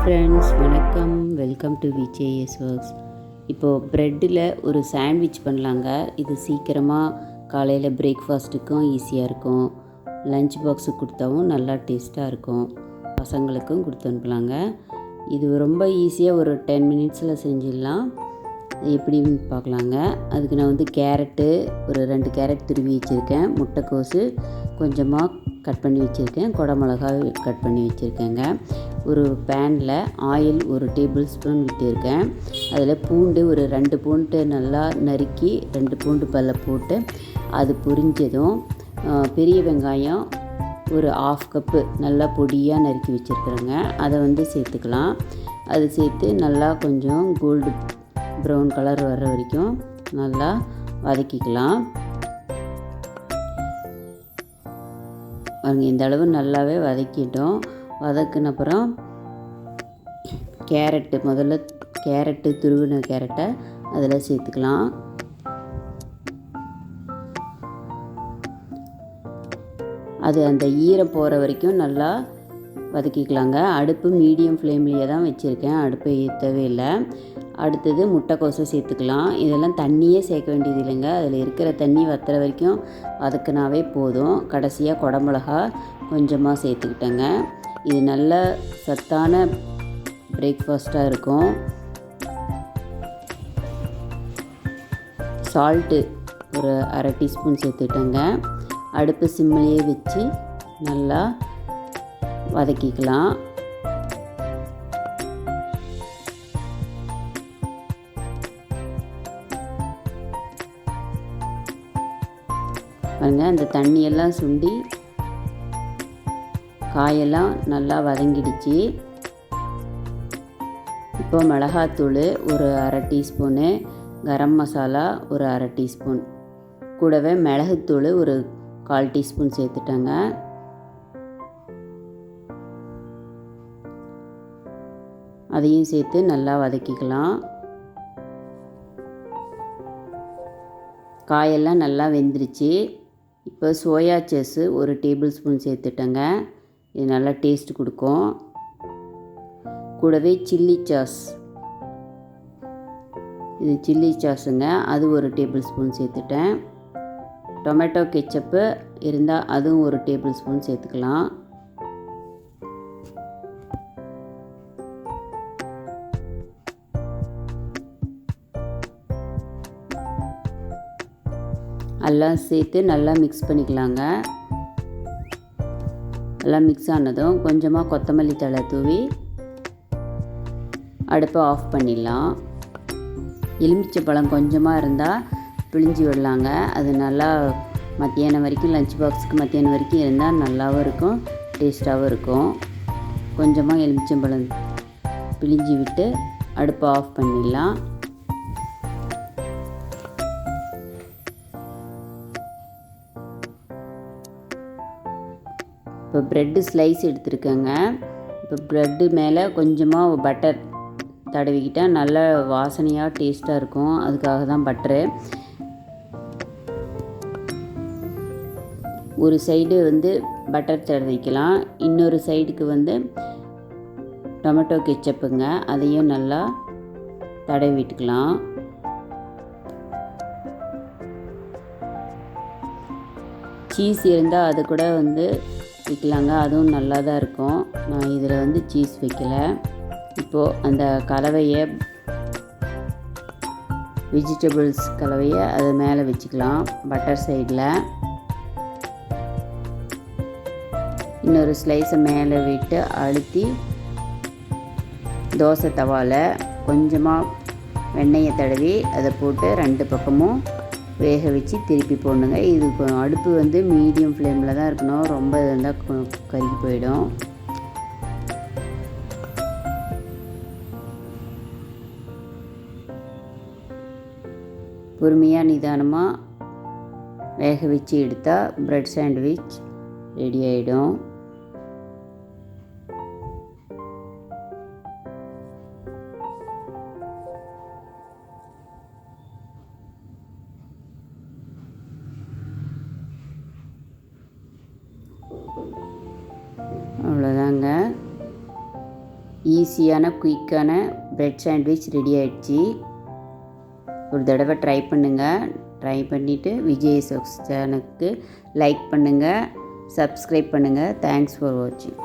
Friends, வணக்கம். Welcome to VJS works. இப்போது ப்ரெட்டில் ஒரு சாண்ட்விச் பண்ணலாங்க. இது சீக்கிரமாக காலையில் பிரேக்ஃபாஸ்ட்டுக்கும் ஈஸியாக இருக்கும். லஞ்ச் பாக்ஸுக்கு கொடுத்தாவும் நல்லா டேஸ்ட்டாக இருக்கும். பசங்களுக்கும் கொடுத்து அனுப்பலாங்க. இது ரொம்ப ஈஸியாக ஒரு 10 மினிட்ஸில் செஞ்சிடலாம். எப்படின்னு பார்க்கலாங்க. அதுக்கு நான் கேரட்டு ஒரு 2 கேரட் துருவி வச்சுருக்கேன். முட்டைக்கோஸு கொஞ்சமாக கட் பண்ணி வச்சுருக்கேன். குடமிளகாய் கட் பண்ணி வச்சுருக்கேங்க. ஒரு பேனில் ஆயில் 1 டேபிள் ஸ்பூன் விட்டுருக்கேன். அதில் பூண்டு ஒரு 2 பூண்டு நல்லா நறுக்கி 2 பூண்டு பல்ல போட்டு அது பொரிஞ்சதும் பெரிய வெங்காயம் ஒரு 1/2 கப்பு நல்லா பொடியாக நறுக்கி வச்சுருக்குறேங்க. அதை சேர்த்துக்கலாம். அது சேர்த்து நல்லா கொஞ்சம் கோல்டு ப்ரௌன் கலர் வர்ற வரைக்கும் நல்லா வதக்கிக்கலாம். இந்த அளவு நல்லாவே வதக்கிட்டோம். வதக்கின அப்புறம் கேரட்டு துருவின கேரட்டை அதில் சேர்த்துக்கலாம். அது அந்த ஈரம் போகிற வரைக்கும் நல்லா வதக்கிக்கலாங்க. அடுப்பு மீடியம் ஃப்ளேம்லேயே தான் வச்சுருக்கேன். அடுப்பை ஏற்றவே இல்லை. அடுத்தது முட்டைக்கோஸை சேர்த்துக்கலாம். இதெல்லாம் தண்ணியே சேர்க்க வேண்டியது இல்லைங்க. அதில் இருக்கிற தண்ணி வற்றுற வரைக்கும் வதக்குனாவே போதும். கடைசியாக குடமிளகா கொஞ்சமாக சேர்த்துக்கிட்டேங்க. இது நல்ல சத்தான பிரேக்ஃபாஸ்ட்டாக இருக்கும். சால்ட்டு ஒரு 1/2 டீஸ்பூன் சேர்த்துட்டேங்க. அடுப்பு சிம்மிலேயே வச்சு நல்லா வதக்கிக்கலாம். அந்த தண்ணியெல்லாம் சுண்டி காயெல்லாம் நல்லா வதங்கிடுச்சு. இப்போ மிளகாத்தூள் ஒரு 1/2 டீஸ்பூனு, கரம் மசாலா ஒரு 1/2 டீஸ்பூன், கூடவே மிளகுத்தூள் ஒரு 1/4 டீஸ்பூன் சேர்த்துட்டேங்க. அதையும் சேர்த்து நல்லா வதக்கிக்கலாம். காயெல்லாம் நல்லா வெந்துருச்சு. இப்போ சோயா சாஸு ஒரு டேபிள் ஸ்பூன் சேர்த்துட்டேங்க. இது நல்லா டேஸ்ட் கொடுக்கும். கூடவே சில்லி சாஸ், இது சில்லி சாஸுங்க, அது ஒரு டேபிள் ஸ்பூன் சேர்த்துட்டேன். டொமேட்டோ கெச்சப்பு இருந்தால் அதுவும் ஒரு டேபிள் ஸ்பூன் சேர்த்துக்கலாம். எல்லாம் சேர்த்து நல்லா மிக்ஸ் பண்ணிக்கலாங்க. எல்லாம் மிக்ஸ் ஆனதும் கொஞ்சமாக கொத்தமல்லி தழை தூவி அடுப்பை ஆஃப் பண்ணிடலாம். எலுமிச்சை பழம் கொஞ்சமாக இருந்தால் பிழிஞ்சி விடலாங்க. அது நல்லா மத்தியானம் வரைக்கும் லஞ்ச் பாக்ஸுக்கு மத்தியானம் வரைக்கும் இருந்தால் நல்லாவும் இருக்கும், டேஸ்ட்டாகவும் இருக்கும். கொஞ்சமாக எலுமிச்சை பழம் பிழிஞ்சி விட்டு அடுப்பை ஆஃப் பண்ணிடலாம். இப்போ ப்ரெட்டு ஸ்லைஸ் எடுத்துருக்கேங்க. இப்போ ப்ரெட்டு மேலே கொஞ்சமாக பட்டர் தடவிக்கிட்டால் நல்ல வாசனையாக டேஸ்ட்டாக இருக்கும். அதுக்காக தான் பட்டரு. ஒரு சைடு பட்டர் தடவிக்கலாம். இன்னொரு சைடுக்கு டொமேட்டோ கெச்சப்புங்க, அதையும் நல்லா தடவி விட்டுக்கலாம். சீஸ் இருந்தால் அது கூட வைக்கலாங்க, அதுவும் நல்லா தான் இருக்கும். நான் இதில் சீஸ் வைக்கல. இப்போது அந்த கலவையை வெஜிடபிள்ஸ் கலவையை அது மேலே வச்சுக்கலாம். பட்டர் சைடில் இன்னொரு ஸ்லைஸை மேலே விட்டு அழுத்தி தோசை தவாவில் கொஞ்சமாக வெண்ணெயை தடவி அதை போட்டு 2 பக்கமும் வேக வச்சு திருப்பி போடணுங்க. இது அடுப்பு மீடியம் ஃப்ளேமில் தான் இருக்கணும். ரொம்ப இருந்தால் கருகி போயிடும். பொறுமையாக நிதானமாக வேக வச்சு எடுத்தால் ப்ரெட் சாண்ட்விச் ரெடி ஆகிடும். அவ்வளோதாங்க. ஈஸியான குயிக்கான பிரெட் சாண்ட்விச் ரெடி ஆகிடுச்சு. ஒரு தடவை ட்ரை பண்ணுங்கள். ட்ரை பண்ணிவிட்டு விஜய் சேனலுக்கு லைக் பண்ணுங்கள், சப்ஸ்கிரைப் பண்ணுங்கள். தேங்க்ஸ் ஃபார் வாட்சிங்.